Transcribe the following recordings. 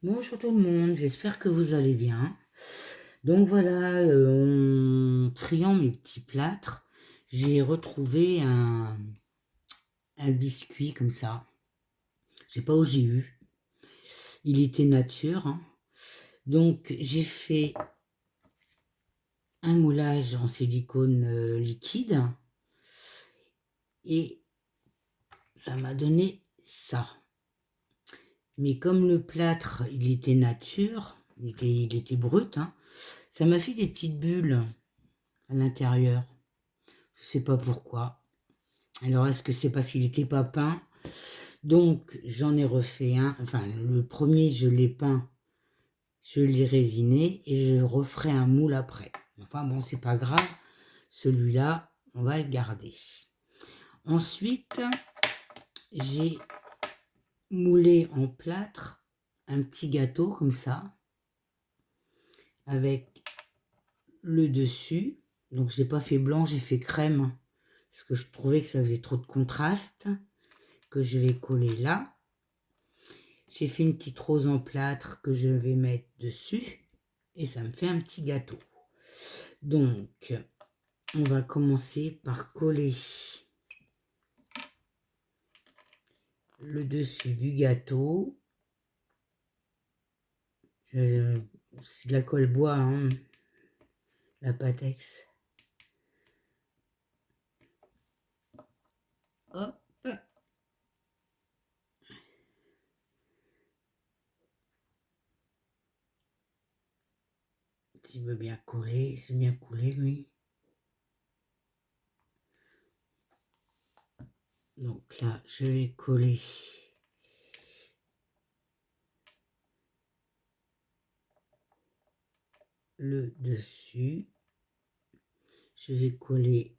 Bonjour tout le monde, j'espère que vous allez bien. Donc voilà, en triant mes petits plâtres, j'ai retrouvé un biscuit comme ça. Je sais pas où j'ai eu. Il était nature, hein. Donc j'ai fait un moulage en silicone liquide et ça m'a donné ça. Mais comme le plâtre, il était nature, il était brut, hein, ça m'a fait des petites bulles à l'intérieur. Je sais pas pourquoi. Alors, est-ce que c'est parce qu'il n'était pas peint? Donc, j'en ai refait un. Enfin, le premier, je l'ai peint, je l'ai résiné et je referai un moule après. Enfin, bon, c'est pas grave. Celui-là, on va le garder. Ensuite, j'ai moulé en plâtre un petit gâteau comme ça, avec le dessus. Donc, je l'ai pas fait blanc, j'ai fait crème, parce que je trouvais que ça faisait trop de contraste, que je vais coller là. J'ai fait une petite rose en plâtre que je vais mettre dessus et ça me fait un petit gâteau. Donc, on va commencer par coller le dessus du gâteau. C'est de la colle bois, hein, la Patex. Hop. S'il veut bien coller, c'est bien collé lui. Donc là, je vais coller le dessus. Je vais coller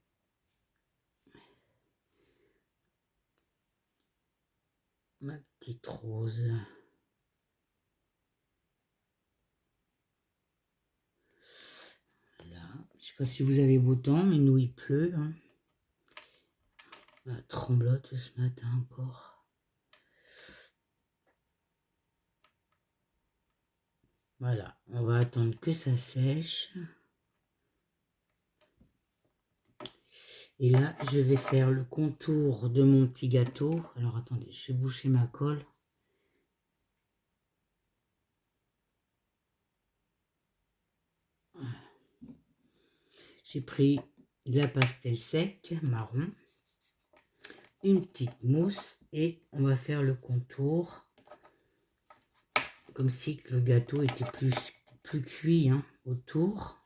ma petite rose. Là, je sais pas si vous avez beau temps, mais nous il pleut, hein. Tremblote ce matin encore. Voilà, on va attendre que ça sèche. Et là, je vais faire le contour de mon petit gâteau. Alors attendez, je vais boucher ma colle. J'ai pris de la pastel sec, marron, une petite mousse et on va faire le contour. Comme si le gâteau était plus cuit, hein, autour.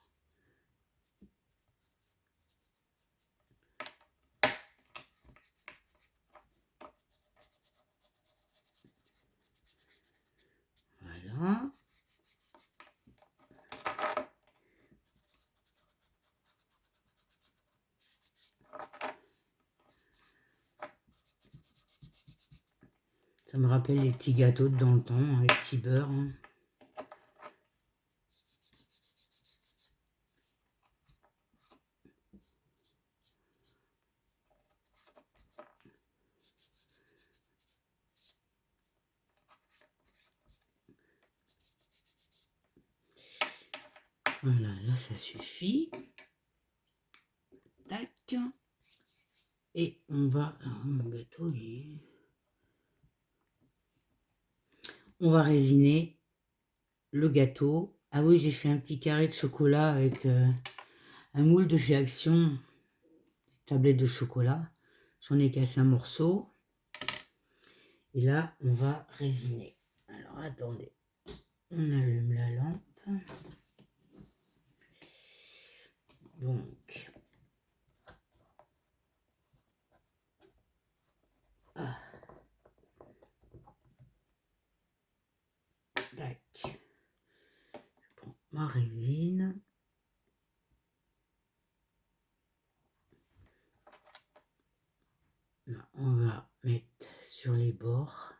Voilà. Ça me rappelle les petits gâteaux de dans le temps, hein, les petits beurres, hein. Voilà, là ça suffit. Tac. Et on va... mon gâteau, on va résiner le gâteau. Ah oui, j'ai fait un petit carré de chocolat avec un moule de chez Action, une tablette de chocolat. J'en ai cassé un morceau. Et là, on va résiner. Alors, attendez. On allume la lampe. Donc... Ah. Tac. Je prends ma résine. Là, on va mettre sur les bords.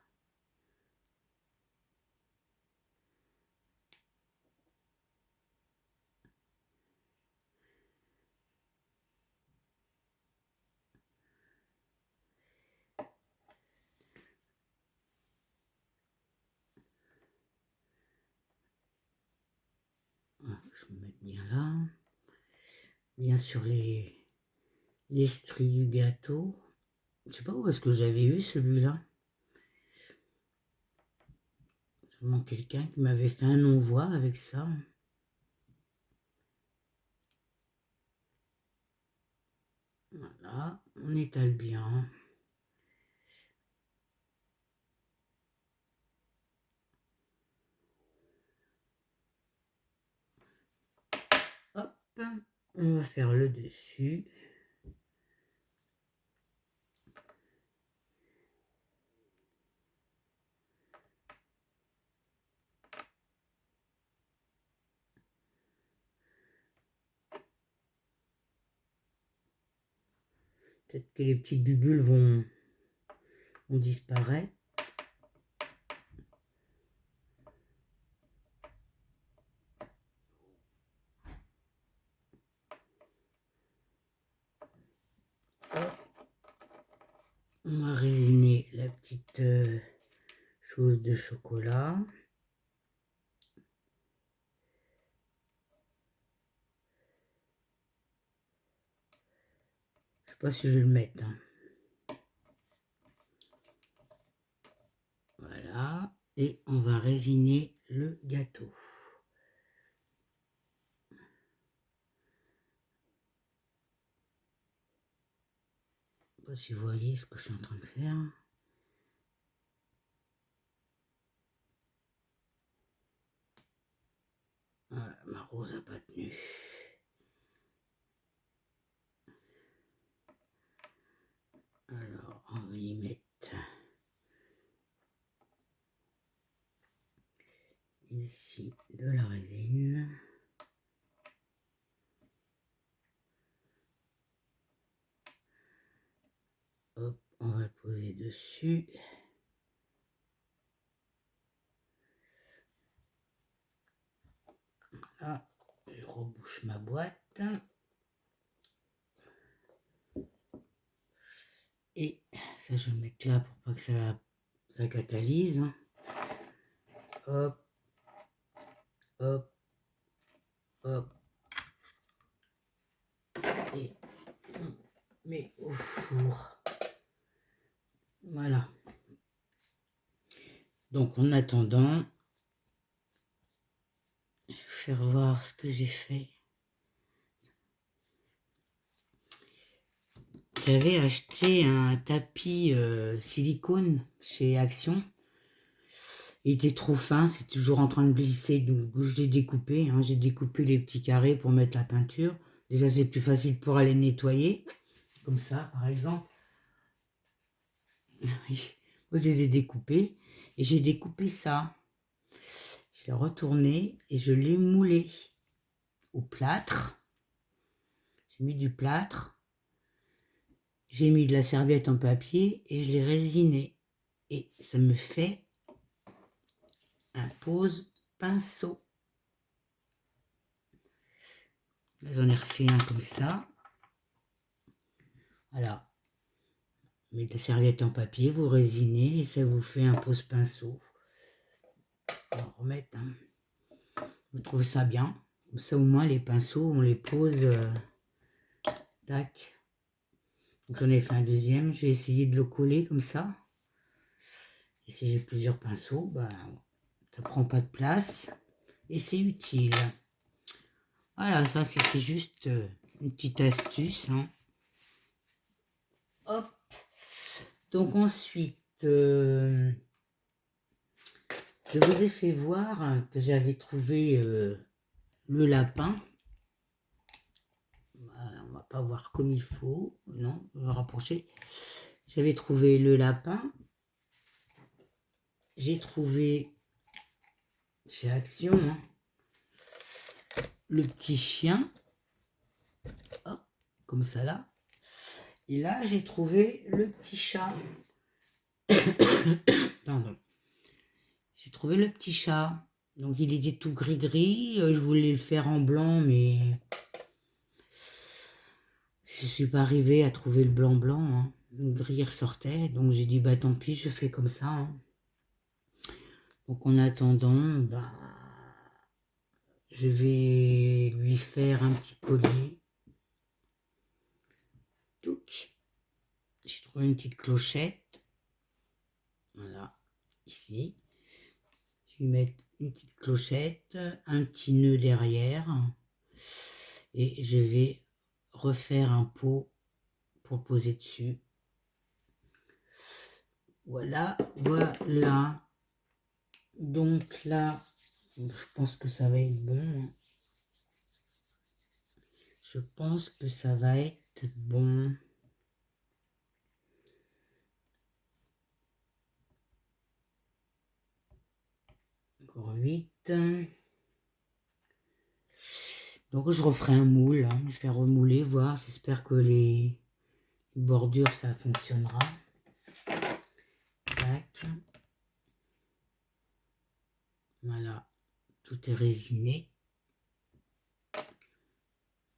Je vais me mettre bien là. Bien sur les stries du gâteau. Je sais pas où est-ce que j'avais eu celui-là. Sûrement quelqu'un qui m'avait fait un envoi avec ça. Voilà, on étale bien. Hop, on va faire le dessus. Peut-être que les petites bulles vont disparaître. On va résiner la petite chose de chocolat. Je sais pas si je vais le mettre. Hein. Voilà. Et on va résiner le gâteau. Je sais pas si vous voyez ce que je suis en train de faire. Voilà, ma rose n'a pas tenu. Alors, on va y mettre ici de la résine. Hop, on va le poser dessus. Là, je rebouche ma boîte. Et ça, je vais le mettre là pour pas que ça catalyse. Hop, hop, hop. Et on met au four. Voilà. Donc, en attendant, je vais faire voir ce que j'ai fait. J'avais acheté un tapis silicone chez Action. Il était trop fin, c'est toujours en train de glisser, donc je l'ai découpé. Hein. J'ai découpé les petits carrés pour mettre la peinture. Déjà, c'est plus facile pour aller nettoyer. Comme ça, par exemple. Oui. Moi, je les ai découpés. Et j'ai découpé ça. Je l'ai retourné et je l'ai moulé au plâtre. J'ai mis du plâtre. J'ai mis de la serviette en papier et je l'ai résiné. Et ça me fait un pose pinceau. Là, j'en ai refait un comme ça. Voilà. Vous mettez la serviette en papier, vous résinez et ça vous fait un pose pinceau. On va remettre. Hein. Je trouve ça bien. Comme ça, au moins, les pinceaux, on les pose. Tac. Donc, j'en ai fait un deuxième. Je vais essayer de le coller comme ça. Et si j'ai plusieurs pinceaux, ben, ça prend pas de place. Et c'est utile. Voilà, ça, c'était juste une petite astuce. Hein. Hop. Donc, ensuite, je vous ai fait voir que j'avais trouvé le lapin. Voilà, on va pas voir comme il faut. Non, je vais rapprocher. J'avais trouvé le lapin. J'ai trouvé chez Action hein, le petit chien. Hop, comme ça là. Et là, j'ai trouvé le petit chat. Pardon. J'ai trouvé le petit chat. Donc, il était tout gris-gris. Je voulais le faire en blanc, mais je ne suis pas arrivée à trouver le blanc-blanc. Hein. Le gris ressortait. Donc, j'ai dit, bah tant pis, je fais comme ça. Hein. Donc, en attendant, bah, je vais lui faire un petit collier. Donc, j'ai trouvé une petite clochette. Voilà, ici. Je vais lui mettre une petite clochette, un petit nœud derrière. Et je vais refaire un pot pour poser dessus. Voilà, voilà. Donc là, je pense que ça va être bon. Je pense que ça va être bon. Encore 8. Donc je referai un moule. Hein. Je vais remouler, voir. J'espère que les bordures, ça fonctionnera. Tac. Voilà. Tout est résiné.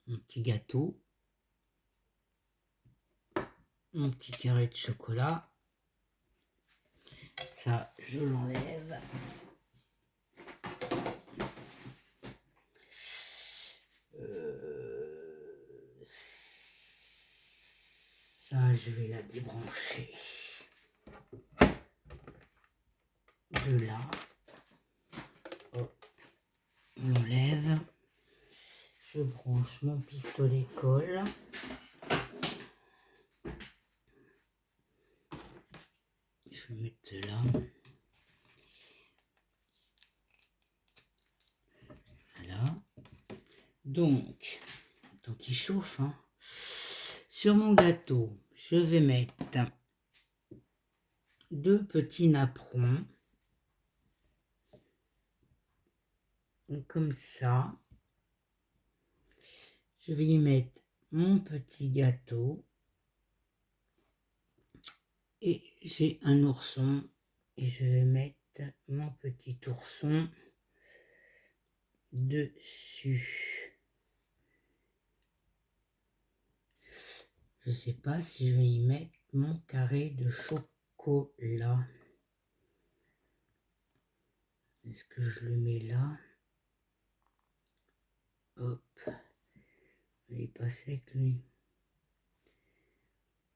Mon petit gâteau. Mon petit carré de chocolat. Ça, je l'enlève. Ça, je vais la débrancher de là. Hop. On enlève. Je branche mon pistolet colle. Je vais mettre là. Voilà. Donc, tant qu'il chauffe, hein, sur mon gâteau, je vais mettre 2 petits napperons. Comme ça. Je vais y mettre mon petit gâteau. Et j'ai un ourson. Et je vais mettre mon petit ourson dessus. Je sais pas si je vais y mettre mon carré de chocolat. Est-ce que je le mets là? Hop. Je vais y passer avec lui.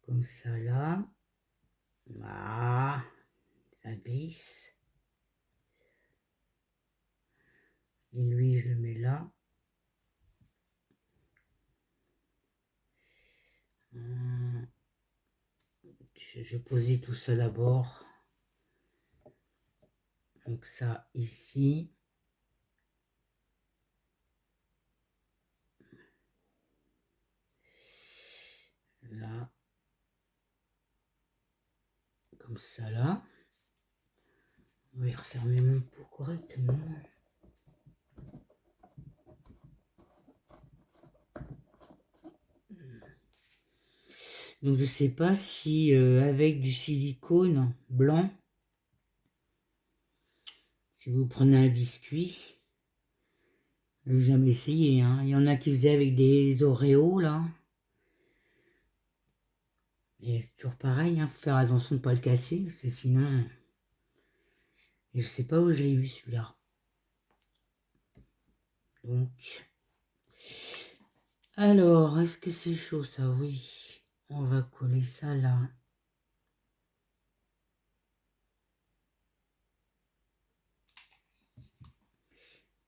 Comme ça là. Ah, ça glisse. Et lui, je le mets là. Je posais tout ça d'abord. Donc ça ici. Là. Comme ça là. On va refermer mon pot correctement. Donc je sais pas si avec du silicone blanc, si vous prenez un biscuit, je n'ai jamais essayé. Hein. Il y en a qui faisaient avec des Oreos là. Et c'est toujours pareil, hein. Faut faire attention de ne pas le casser, parce que sinon. Et je sais pas où je l'ai eu celui-là. Donc. Alors, est-ce que c'est chaud ça? Oui. On va coller ça là.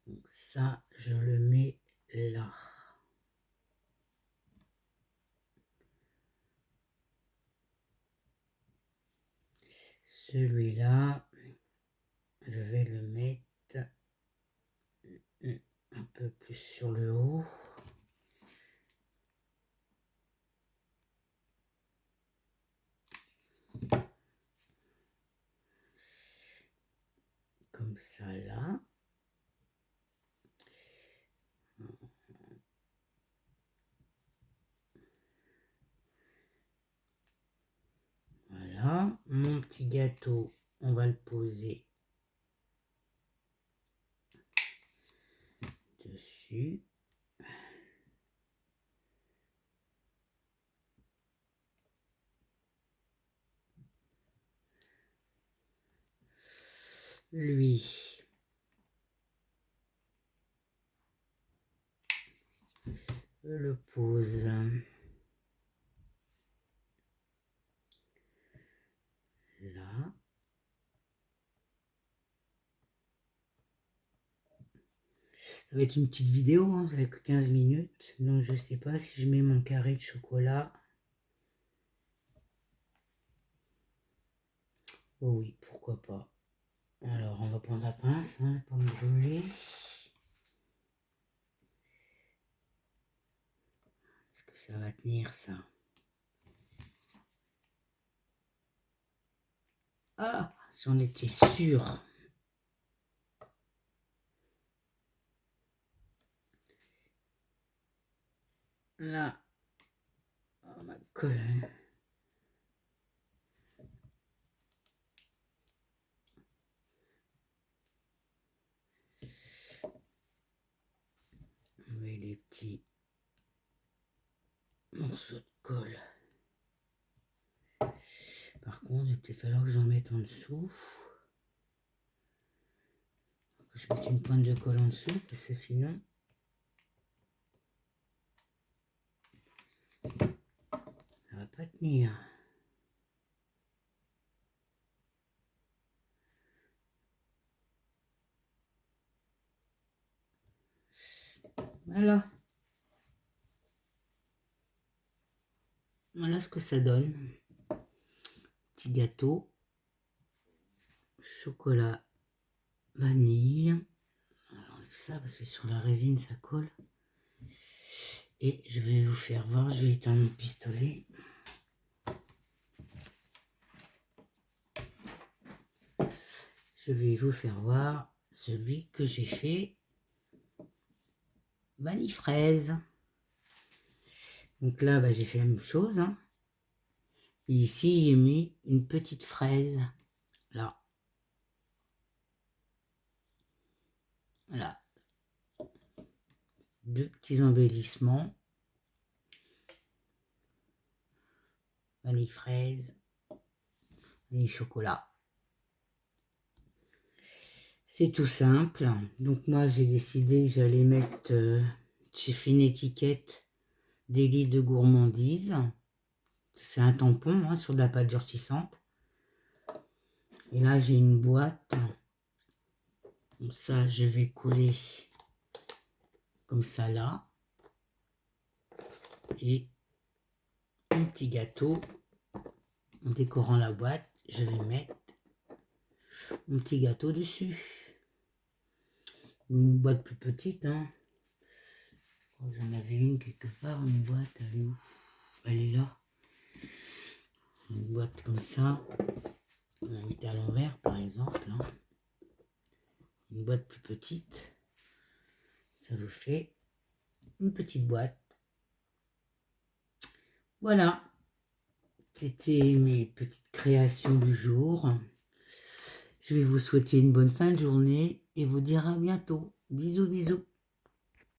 Donc ça, je le mets là. Celui-là, je vais le mettre un peu plus sur le haut. Comme ça là. Voilà, mon petit gâteau, on va le poser dessus. Lui, Je le pose là. Ça va être une petite vidéo, hein, ça fait que 15 minutes. Donc je sais pas si je mets mon carré de chocolat. Oh oui, pourquoi pas. Alors on va prendre la pince, hein, pour me brûler. Est-ce que ça va tenir ça? Ah, j'en étais sûre. Là, oh, ma colle. On met les petits morceaux de colle. Par contre, il va peut-être falloir que j'en mette en dessous. Que je mette une pointe de colle en dessous, parce que sinon... ça va pas tenir. Voilà. Voilà ce que ça donne. Petit gâteau. Chocolat vanille. Alors, enlève ça parce que sur la résine ça colle. Et je vais vous faire voir. Je vais éteindre mon pistolet. Je vais vous faire voir celui que j'ai fait vanille fraise. Donc là, bah, j'ai fait la même chose. Hein. Et ici, j'ai mis une petite fraise. Là. Voilà. Deux petits embellissements. Vanille fraise. Vanille chocolat. C'est tout simple. Donc moi, j'ai décidé que j'allais mettre... j'ai fait une étiquette délit de gourmandise. C'est un tampon, hein, sur de la pâte durcissante. Et là, j'ai une boîte. Comme ça, je vais coller comme ça là. Et un petit gâteau. En décorant la boîte, je vais mettre mon petit gâteau dessus. Une boîte plus petite. Hein. J'en avais une quelque part, une boîte. Elle est où? Elle est là. Une boîte comme ça. On va mettre à l'envers, par exemple. Hein. Une boîte plus petite. Ça vous fait une petite boîte. Voilà. C'était mes petites créations du jour. Je vais vous souhaiter une bonne fin de journée et vous dire à bientôt. Bisous, bisous.